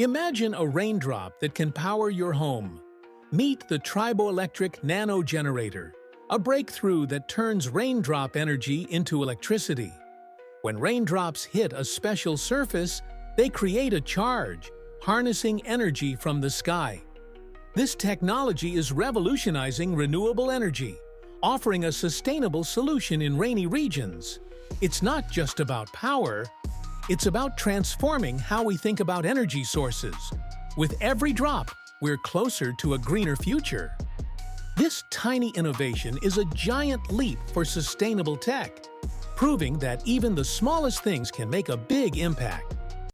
Imagine a raindrop that can power your home. Meet the triboelectric nano generator, a breakthrough that turns raindrop energy into electricity. When raindrops hit a special surface, they create a charge, harnessing energy from the sky. This technology is revolutionizing renewable energy, offering a sustainable solution in rainy regions. It's not just about power, it's about transforming how we think about energy sources. With every drop, we're closer to a greener future. This tiny innovation is a giant leap for sustainable tech, proving that even the smallest things can make a big impact.